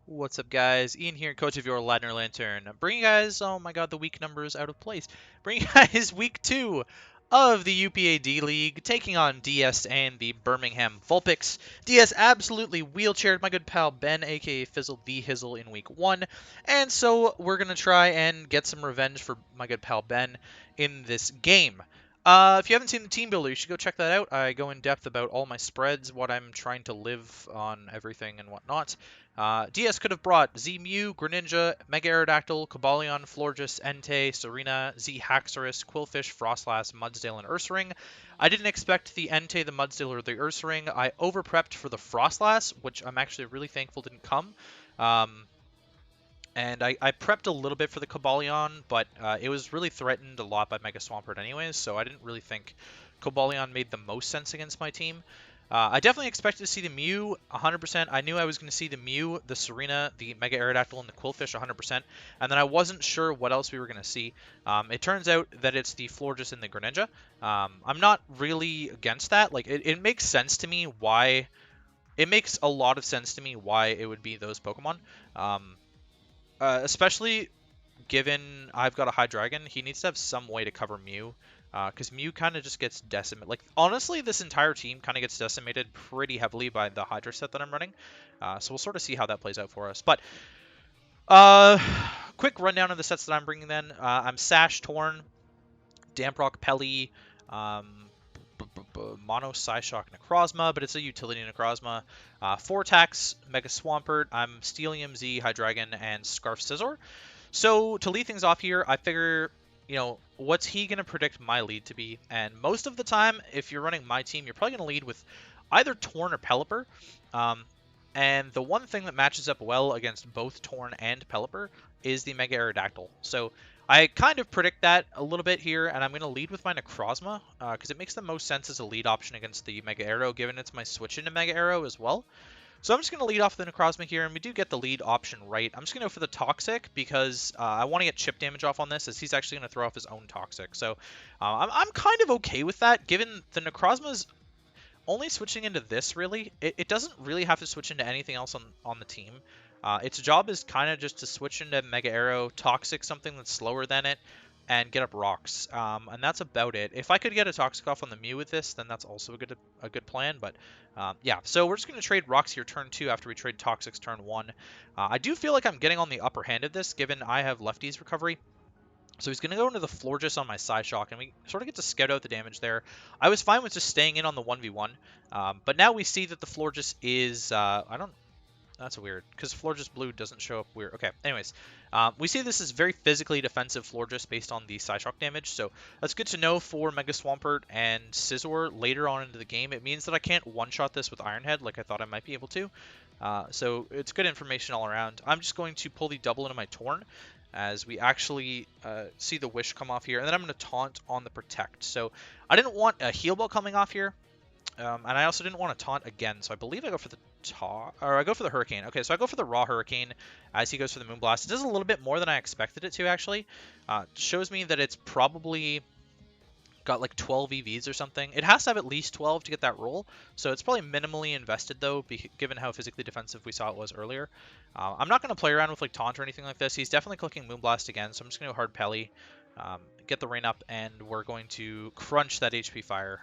What's up, guys? Ian here, coach of your Ladner Lanturn. I'm bringing you guys, oh my god, the week numbers out of place. Bringing you guys week 2 of the UPA-D League, taking on DS and the Birmingham Vulpix. DS absolutely wheelchaired my good pal Ben, aka FizzleTheHizzle, in week 1. And so we're going to try and get some revenge for my good pal Ben in this game. If you haven't seen the team builder, you should go check that out. I go in depth about all my spreads, what I'm trying to live on, everything and whatnot. DS could have brought Z-Mew, Greninja, Mega Aerodactyl, Cobalion, Florges, Entei, Serena, Z-Haxorus, Quillfish, Frostlass, Mudsdale, and Ursaring. I didn't expect the Entei, the Mudsdale, or the Ursaring. I over-prepped for the Frostlass, which I'm actually really thankful didn't come. And I prepped a little bit for the Cobalion, but it was really threatened a lot by Mega Swampert anyways, so I didn't really think Cobalion made the most sense against my team. I definitely expected to see the Mew 100%. I knew I was going to see the Mew, the Serena, the Mega Aerodactyl, and the Quillfish 100%, and then I wasn't sure what else we were going to see. It turns out that it's the Florges and the Greninja. I'm not really against that. Like, it makes sense to me why... It makes a lot of sense to me why it would be those Pokemon. Especially given I've got a Hydreigon, he needs to have some way to cover Mew, because Mew kind of just gets decimated. Like, honestly, this entire team kind of gets decimated pretty heavily by the Hydra set that I'm running, so we'll sort of see how that plays out for us. But, quick rundown of the sets that I'm bringing then. I'm Sash, Torn, Damprock, Pelly, Mono, Psyshock, Necrozma, but it's a utility Necrozma. Fortax, Mega Swampert, I'm Steelium, Z, Hydreigon, and Scarf Scizor. So to lead things off here, I figure, you know, what's he going to predict my lead to be? And most of the time, if you're running my team, you're probably going to lead with either Torn or Pelipper. And the one thing that matches up well against both Torn and Pelipper is the Mega Aerodactyl. So I kind of predict that a little bit here, and I'm going to lead with my Necrozma, because it makes the most sense as a lead option against the Mega Aero, given it's my switch into Mega Aero as well. So I'm just going to lead off the Necrozma here, and we do get the lead option right. I'm just going to go for the Toxic, because I want to get chip damage off on this, as he's actually going to throw off his own Toxic. So I'm kind of okay with that, given the Necrozma's only switching into this, really. It doesn't really have to switch into anything else on the team. Its job is kind of just to switch into Mega Arrow, Toxic something that's slower than it, and get up rocks. And that's about it. If I could get a Toxic off on the Mew with this, then that's also a good plan. But yeah, so we're just going to trade rocks here turn 2 after we trade Toxics turn 1. I do feel like I'm getting on the upper hand of this, given I have Lefty's recovery. So he's going to go into the Florges on my Psyshock, and we sort of get to scout out the damage there. I was fine with just staying in on the 1v1, but now we see that the Florges is... That's weird, because Florges Blue doesn't show up weird. Okay, anyways, we see this is very physically defensive Florges based on the Psyshock damage, so that's good to know for Mega Swampert and Scizor later on into the game. It means that I can't one-shot this with Iron Head like I thought I might be able to, so it's good information all around. I'm just going to pull the double into my Torn, as we actually see the Wish come off here, and then I'm going to taunt on the Protect. So I didn't want a Heal Bell coming off here, and I also didn't want to taunt again, so I believe I go for the I go for the Hurricane. Okay, so I go for the Raw Hurricane as he goes for the Moonblast. It does a little bit more than I expected it to, actually. Shows me that it's probably got like 12 EVs or something. It has to have at least 12 to get that roll, so it's probably minimally invested though, given how physically defensive we saw it was earlier. I'm not going to play around with like Taunt or anything like this. He's definitely clicking Moonblast again, so I'm just going to go hard Pelly, get the rain up, and we're going to crunch that HP Fire.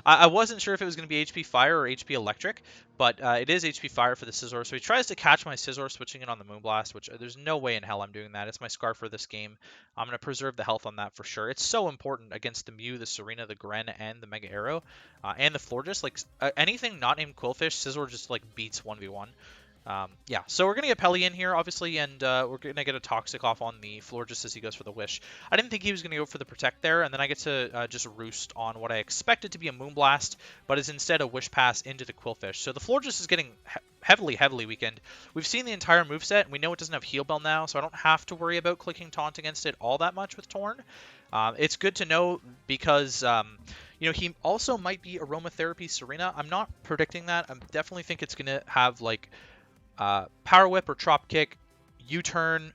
I wasn't sure if it was going to be HP Fire or HP Electric, but it is HP Fire for the Scizor, so he tries to catch my Scizor switching it on the Moonblast, which there's no way in hell I'm doing that. It's my Scarf for this game. I'm going to preserve the health on that for sure. It's so important against the Mew, the Serena, the Gren, and the Mega Arrow, and the Florges. Like, anything not named Quillfish, Scizor just, like, beats 1v1. Yeah, so we're going to get Pelly in here, obviously, and we're going to get a Toxic off on the Florges as he goes for the Wish. I didn't think he was going to go for the Protect there, and then I get to just roost on what I expected to be a Moonblast, but is instead a Wish Pass into the Quillfish. So the Florges is getting heavily weakened. We've seen the entire moveset, and we know it doesn't have Heal Bell now, so I don't have to worry about clicking Taunt against it all that much with Torn. It's good to know because... you know, he also might be Aromatherapy Serena. I'm not predicting that. I definitely think it's going to have, like... Power Whip or Trop Kick, U-Turn,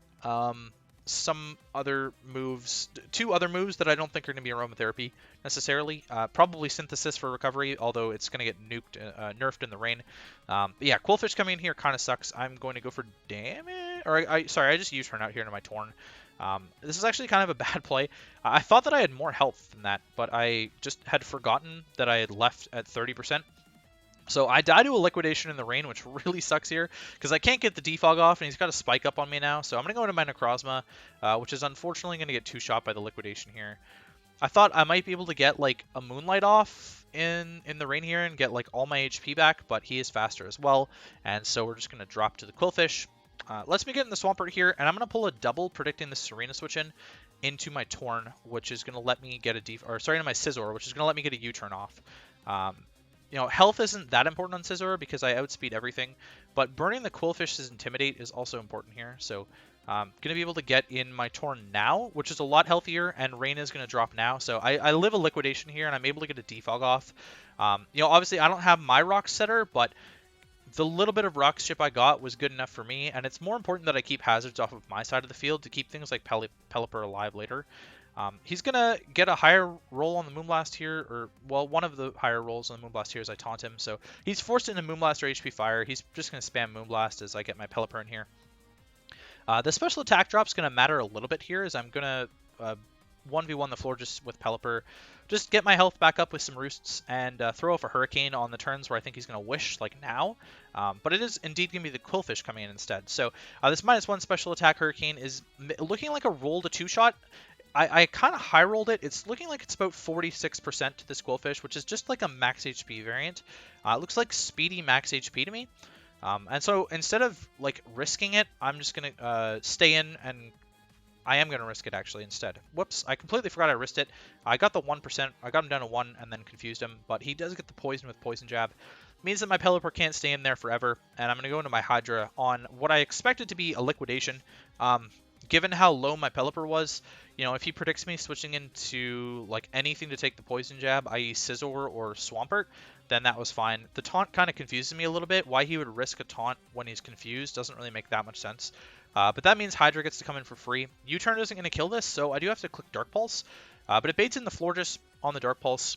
some other moves, two other moves that I don't think are going to be aromatherapy necessarily. Probably synthesis for recovery, although it's going to get nerfed in the rain. But yeah, Quillfish coming in here kind of sucks. I'm going to go for damage. Or sorry, I just U-turn out here into my Torn. This is actually kind of a bad play. I thought that I had more health than that, but I just had forgotten that I had left at 30%. So I die to a liquidation in the rain, which really sucks here, because I can't get the defog off, and he's got a spike up on me now. So I'm going to go into my Necrozma, which is unfortunately going to get two-shot by the liquidation here. I thought I might be able to get like a Moonlight off in the rain here and get like all my HP back, but he is faster as well. And so we're just going to drop to the Quillfish. Let's me get in the Swampert here, and I'm going to pull a double predicting the Serena switch in into my Torn, which is going to let me get a into my Scizor, which is going to let me get a U-turn off. You know, health isn't that important on Scizor because I outspeed everything, but burning the Quillfish's Intimidate is also important here. So I'm going to be able to get in my Torn now, which is a lot healthier, and Rain is going to drop now. So I live a liquidation here, and I'm able to get a defog off. You know, obviously I don't have my Rock Setter, but the little bit of Rock Chip I got was good enough for me, and it's more important that I keep hazards off of my side of the field to keep things like Pelipper alive later. He's going to get a higher roll on the Moonblast here, or, well, one of the higher rolls on the Moonblast here as I taunt him. So he's forced into Moonblast or HP Fire. He's just going to spam Moonblast as I get my Pelipper in here. The special attack drop is going to matter a little bit here as I'm going to 1v1 the floor just with Pelipper. Just get my health back up with some Roosts and throw off a Hurricane on the turns where I think he's going to Wish, like now. But it is indeed going to be the Quillfish coming in instead. So this -1 special attack Hurricane is looking like a roll to two-shot. I kind of high rolled it. It's looking like it's about 46% to this Quillfish, which is just like a max HP variant. It looks like speedy max HP to me. And so instead of like risking it, I'm just going to stay in, and I am going to risk it actually instead. Whoops, I completely forgot I risked it. I got the 1%. I got him down to 1 and then confused him, but he does get the poison with Poison Jab. Means that my Pelipper can't stay in there forever, and I'm going to go into my Hydra on what I expected to be a liquidation. Given how low my Pelipper was, you know, if he predicts me switching into like anything to take the Poison Jab, i.e. Scizor or Swampert, then that was fine. The taunt kind of confuses me a little bit. Why he would risk a taunt when he's confused doesn't really make that much sense. But that means Hydra gets to come in for free. U-turn isn't going to kill this, so I do have to click Dark Pulse. But it baits in the Florges on the Dark Pulse.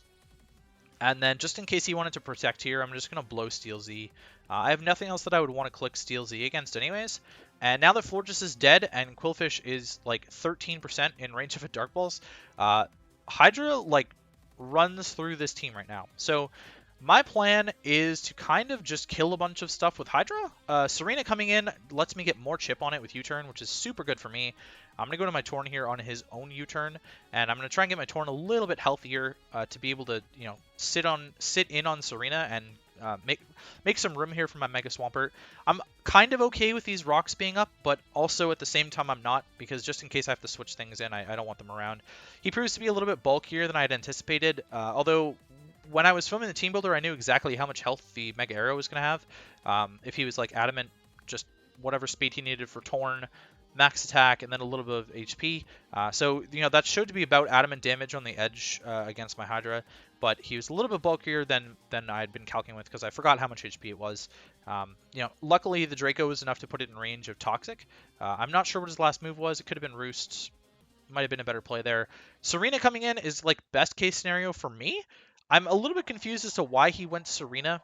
And then just in case he wanted to protect here, I'm just going to blow Steel Z. I have nothing else that I would want to click Steel Z against anyways. And now that Florges is dead and Quillfish is like 13% in range of a Dark Pulse, Hydra like runs through this team right now. So my plan is to kind of just kill a bunch of stuff with Hydra. Serena coming in lets me get more chip on it with U-turn, which is super good for me. I'm going to go to my Torn here on his own U-turn, and I'm going to try and get my Torn a little bit healthier to be able to, you know, sit in on Serena and make some room here for my Mega Swampert. I'm kind of okay with these rocks being up, but also at the same time I'm not, because just in case I have to switch things in, I don't want them around. He proves to be a little bit bulkier than I had anticipated, although when I was filming the Team Builder, I knew exactly how much health the Mega Arrow was going to have. If he was like adamant, just whatever speed he needed for Torn, max attack, and then a little bit of HP. So, you know, that showed to be about adamant damage on the edge against my Hydra, but he was a little bit bulkier than I had been calculating with because I forgot how much HP it was. You know, luckily the Draco was enough to put it in range of Toxic. I'm not sure what his last move was. It could have been Roost. Might have been a better play there. Serena coming in is like best case scenario for me. I'm a little bit confused as to why he went Serena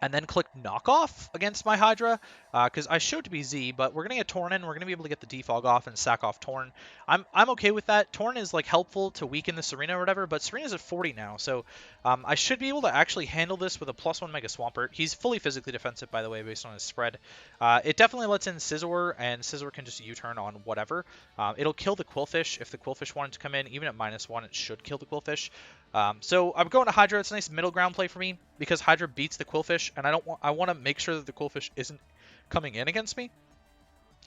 and then clicked Knockoff against my Hydra, because I showed to be Z, but we're going to get Torn in, we're going to be able to get the defog off and sack off Torn. I'm okay with that. Torn is like helpful to weaken the Serena or whatever, but Serena's at 40 now, so I should be able to actually handle this with a +1 Mega Swampert. He's fully physically defensive, by the way, based on his spread. It definitely lets in Scizor, and Scizor can just U-turn on whatever. It'll kill the Quillfish if the Quillfish wanted to come in. Even at -1, it should kill the Quillfish. So I'm going to Hydra. It's a nice middle ground play for me because Hydra beats the Quillfish, and I want to make sure that the Quillfish isn't coming in against me.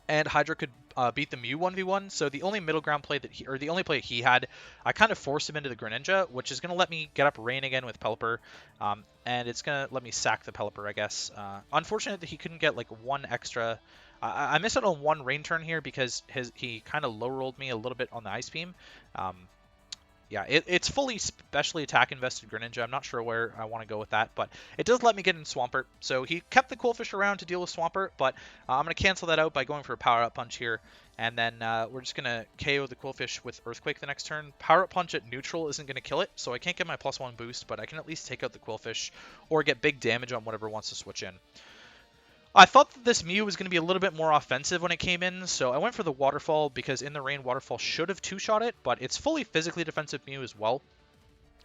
And Hydra could beat the Mew 1v1. So the only middle ground play the only play he had, I kind of forced him into the Greninja, which is going to let me get up Rain again with Pelipper, and it's going to let me sack the Pelipper, I guess. Unfortunate that he couldn't get like one extra. I missed out on one Rain turn here because he kind of low rolled me a little bit on the Ice Beam. Yeah, it's fully specially attack invested Greninja. I'm not sure where I want to go with that, but it does let me get in Swampert. So he kept the Qwilfish around to deal with Swampert, but I'm going to cancel that out by going for a Power Up Punch here. And then we're just going to KO the Qwilfish with Earthquake the next turn. Power Up Punch at neutral isn't going to kill it, so I can't get my +1 boost, but I can at least take out the Qwilfish or get big damage on whatever wants to switch in. I thought that this Mew was going to be a little bit more offensive when it came in, so I went for the Waterfall because in the rain, Waterfall should have two-shot it, but it's fully physically defensive Mew as well.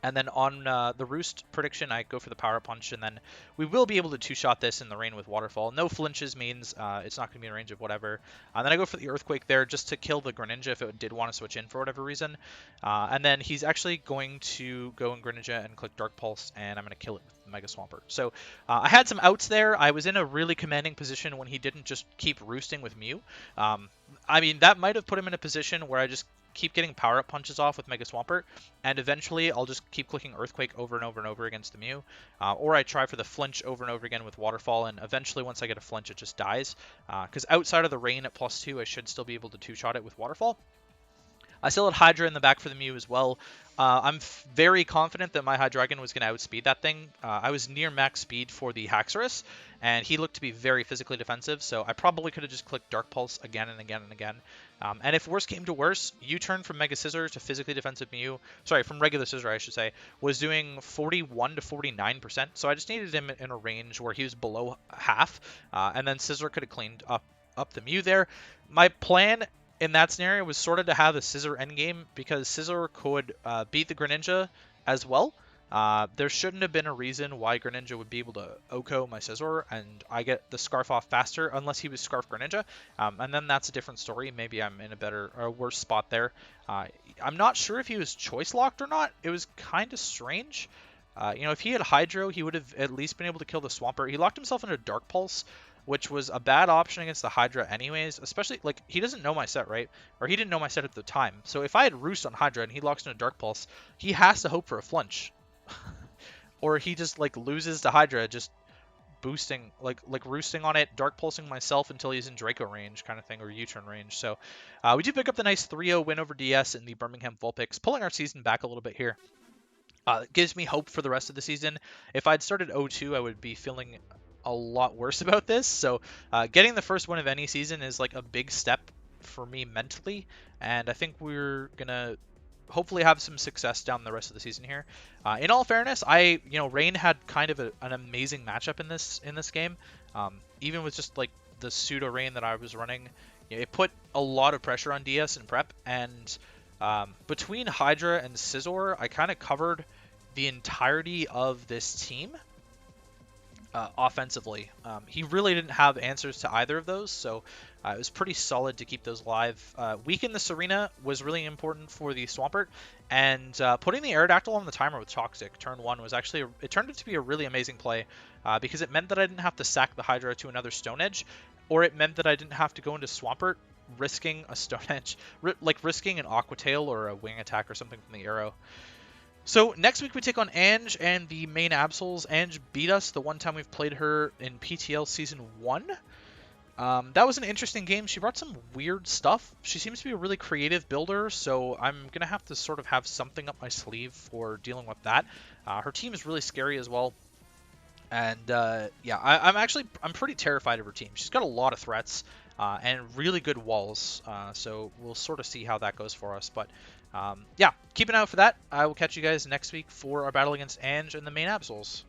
And then on the Roost prediction, I go for the Power Punch, and then we will be able to two-shot this in the rain with Waterfall. No flinches means it's not going to be in range of whatever. And then I go for the Earthquake there just to kill the Greninja if it did want to switch in for whatever reason. And then he's actually going to go in Greninja and click Dark Pulse, and I'm going to kill it with Mega Swampert. So I had some outs there. I was in a really commanding position when he didn't just keep roosting with Mew. I mean, that might have put him in a position where I just keep getting power-up punches off with Mega Swampert, and eventually I'll just keep clicking Earthquake over and over and over against the Mew, or I try for the flinch over and over again with Waterfall, and eventually once I get a flinch, it just dies, because outside of the rain at +2, I should still be able to two-shot it with Waterfall. I still had Hydra in the back for the Mew as well. I'm very confident that my Hydreigon was going to outspeed that thing. I was near max speed for the Haxorus, and he looked to be very physically defensive, so I probably could have just clicked Dark Pulse again and again and again. And if worse came to worse, U-turn from Mega Scissor to physically defensive Mew, sorry, from regular Scissor I should say, was doing 41 to 49%, so I just needed him in a range where he was below half, and then Scissor could have cleaned up the Mew there. My plan in that scenario was sort of to have a Scissor endgame because Scissor could beat the Greninja as well. There shouldn't have been a reason why Greninja would be able to OHKO my Scizor and I get the Scarf off faster unless he was Scarf Greninja. And then that's a different story. Maybe I'm in a better or worse spot there. I'm not sure if he was choice locked or not. It was kind of strange. If he had Hydro, he would have at least been able to kill the Swampert. He locked himself into Dark Pulse, which was a bad option against the Hydra anyways, especially, like, he doesn't know my set, right? Or he didn't know my set at the time. So if I had Roost on Hydra and he locks in a Dark Pulse, he has to hope for a flinch. Or he just, like, loses to Hydra, just boosting, like roosting on it, Dark Pulsing myself until he's in Draco range kind of thing, or U-turn range. So we do pick up the nice 3-0 win over DS in the Birmingham Vulpix, pulling our season back a little bit here. It gives me hope for the rest of the season. If I'd started 0-2, I would be feeling a lot worse about this. So getting the first win of any season is like a big step for me mentally, and I think we're gonna hopefully have some success down the rest of the season here. In all fairness, Rain had kind of an amazing matchup in this game. Even with just like the pseudo Rain that I was running, it put a lot of pressure on DS and prep, and between Hydra and Scizor, I kind of covered the entirety of this team. Offensively. He really didn't have answers to either of those, so it was pretty solid to keep those alive. Weaken the Serena was really important for the Swampert, and putting the Aerodactyl on the timer with Toxic turn 1 was actually, it turned out to be a really amazing play, because it meant that I didn't have to sack the Hydra to another Stone Edge, or it meant that I didn't have to go into Swampert risking a Stone Edge, like risking an Aqua Tail or a Wing Attack or something from the Arrow. So next week we take on Ange and the main Absols. Ange beat us the one time we've played her in PTL Season 1. That was an interesting game. She brought some weird stuff. She seems to be a really creative builder, so I'm going to have to sort of have something up my sleeve for dealing with that. Her team is really scary as well. And yeah, I'm pretty terrified of her team. She's got a lot of threats and really good walls, so we'll sort of see how that goes for us. But yeah, keep an eye out for that. I will catch you guys next week for our battle against Ange and the main Absols.